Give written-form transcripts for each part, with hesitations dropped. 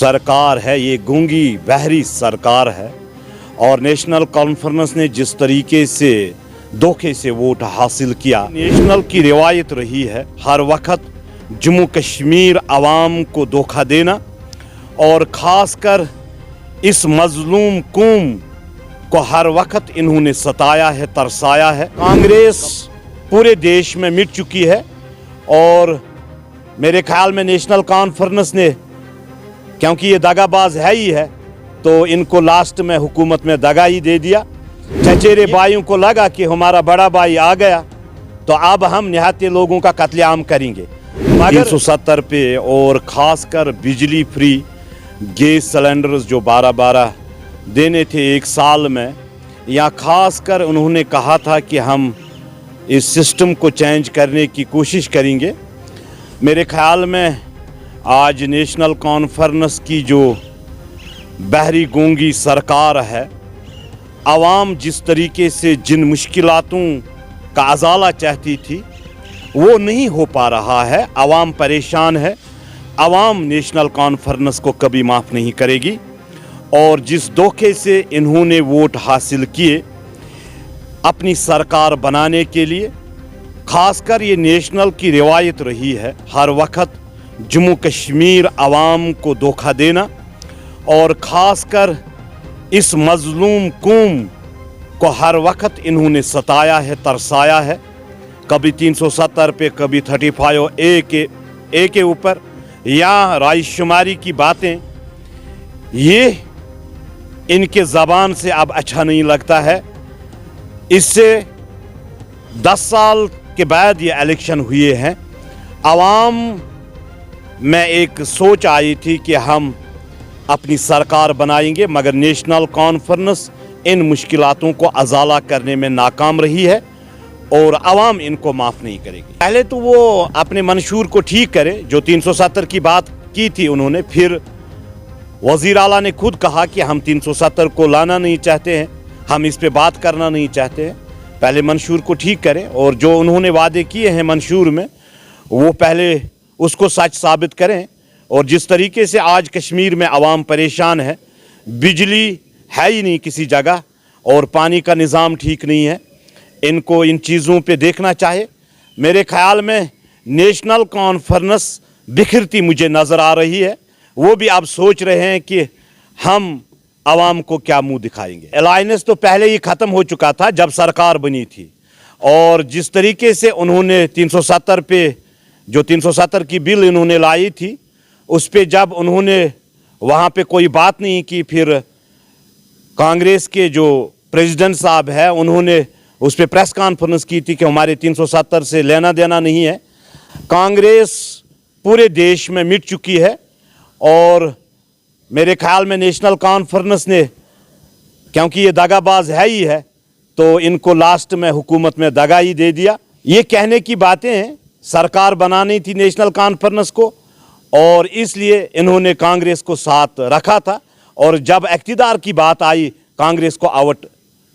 सरकार है, ये गूंगी बहरी सरकार है। और नेशनल कॉन्फ्रेंस ने जिस तरीके से धोखे से वोट हासिल किया, नेशनल की रिवायत रही है हर वक्त जम्मू कश्मीर आवाम को धोखा देना, और ख़ासकर इस मजलूम कौम को हर वक्त इन्होंने सताया है, तरसाया है। कांग्रेस पूरे देश में मिट चुकी है और मेरे ख्याल में नेशनल कॉन्फ्रेंस ने, क्योंकि ये दगाबाज है ही है, तो इनको लास्ट में हुकूमत में दगा ही दे दिया। चचेरे भाइयों को लगा कि हमारा बड़ा भाई आ गया तो अब हम निहत्ते लोगों का कत्लेआम करेंगे। 370 पे और ख़ासकर बिजली फ्री गैस सिलेंडर्स जो 12-12 देने थे एक साल में, या ख़ासकर उन्होंने कहा था कि हम इस सिस्टम को चेंज करने की कोशिश करेंगे। मेरे ख्याल में आज नेशनल कॉन्फ्रेंस की जो बहरी गूंगी सरकार है, आवाम जिस तरीके से जिन मुश्किलातों का अजाला चाहती थी वो नहीं हो पा रहा है। आवाम परेशान है। आवाम नेशनल कॉन्फ्रेंस को कभी माफ़ नहीं करेगी। और जिस धोखे से इन्होंने वोट हासिल किए अपनी सरकार बनाने के लिए, ख़ासकर ये नेशनल की रिवायत रही है हर वक्त जम्मू कश्मीर आवाम को धोखा देना, और ख़ासकर इस मजलूम कौम को हर वक्त इन्होंने सताया है, तरसाया है। कभी 370 पे, कभी 35A के ऊपर, या रायशुमारी की बातें, ये इनके ज़बान से अब अच्छा नहीं लगता है। इससे 10 साल के बाद ये इलेक्शन हुए हैं। आवाम में एक सोच आई थी कि हम अपनी सरकार बनाएंगे, मगर नेशनल कॉन्फ्रेंस इन मुश्किलातों को अजाला करने में नाकाम रही है और आवाम इनको माफ़ नहीं करेगी। पहले तो वो अपने मंशूर को ठीक करे, जो 370 की बात की थी उन्होंने। फिर वज़ीर आला ने खुद कहा कि हम 370 को लाना नहीं चाहते हैं, हम इस पे बात करना नहीं चाहते हैं। पहले मंशूर को ठीक करें और जो उन्होंने वादे किए हैं मंशूर में वो पहले उसको सच साबित करें। और जिस तरीके से आज कश्मीर में आवाम परेशान है, बिजली है ही नहीं किसी जगह और पानी का निज़ाम ठीक नहीं है, इनको इन चीज़ों पे देखना चाहिए। मेरे ख़्याल में नेशनल कॉन्फ्रेंस बिखरती मुझे नज़र आ रही है। वो भी अब सोच रहे हैं कि हम आवाम को क्या मुंह दिखाएंगे। अलायंस तो पहले ही ख़त्म हो चुका था जब सरकार बनी थी, और जिस तरीके से उन्होंने 370 पे, जो 370 की बिल इन्होंने लाई थी, उस पे जब उन्होंने वहाँ पे कोई बात नहीं की, फिर कांग्रेस के जो प्रेसिडेंट साहब है उन्होंने उस पे प्रेस कॉन्फ्रेंस की थी कि हमारे 370 से लेना देना नहीं है। कांग्रेस पूरे देश में मिट चुकी है और मेरे ख्याल में नेशनल कॉन्फ्रेंस ने, क्योंकि ये दगाबाज है ही है, तो इनको लास्ट में हुकूमत में दगा ही दे दिया। ये कहने की बातें हैं, सरकार बनानी थी नेशनल कॉन्फ्रेंस को, और इसलिए इन्होंने कांग्रेस को साथ रखा था, और जब इक़्तिदार की बात आई कांग्रेस को आउट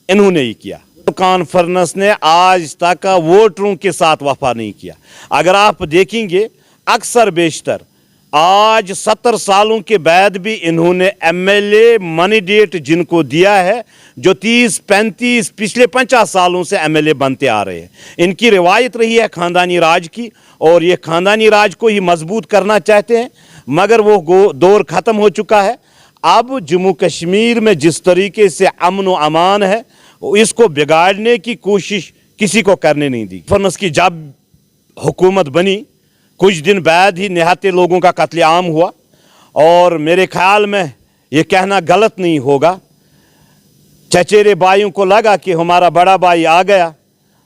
इन्होंने ही किया। कॉन्फ्रेंस ने आज तक वोटरों के साथ वफा नहीं किया। अगर आप देखेंगे अक्सर बेशतर आज 70 सालों के बाद भी इन्होंने MLA मैंडेट जिनको दिया है, जो 30-35 पिछले 50 सालों से MLA बनते आ रहे हैं। इनकी रिवायत रही है ख़ानदानी राज की, और ये ख़ानदानी राज को ही मजबूत करना चाहते हैं, मगर वो दौर ख़त्म हो चुका है। अब जम्मू कश्मीर में जिस तरीके से अमन व अमान है, इसको बिगाड़ने की कोशिश किसी को करने नहीं दी। फर्नस की जब हुकूमत बनी कुछ दिन बाद ही निहत्ते लोगों का कत्लेआम हुआ, और मेरे ख्याल में ये कहना गलत नहीं होगा, चचेरे भाइयों को लगा कि हमारा बड़ा भाई आ गया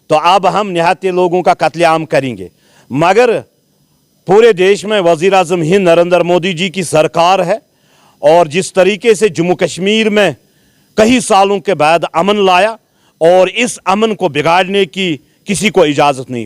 तो अब हम निहत्ते लोगों का कत्लेआम करेंगे। मगर पूरे देश में वज़ीर आज़म हिंद नरेंद्र मोदी जी की सरकार है, और जिस तरीके से जम्मू कश्मीर में कई सालों के बाद अमन लाया, और इस अमन को बिगाड़ने की किसी को इजाज़त नहीं।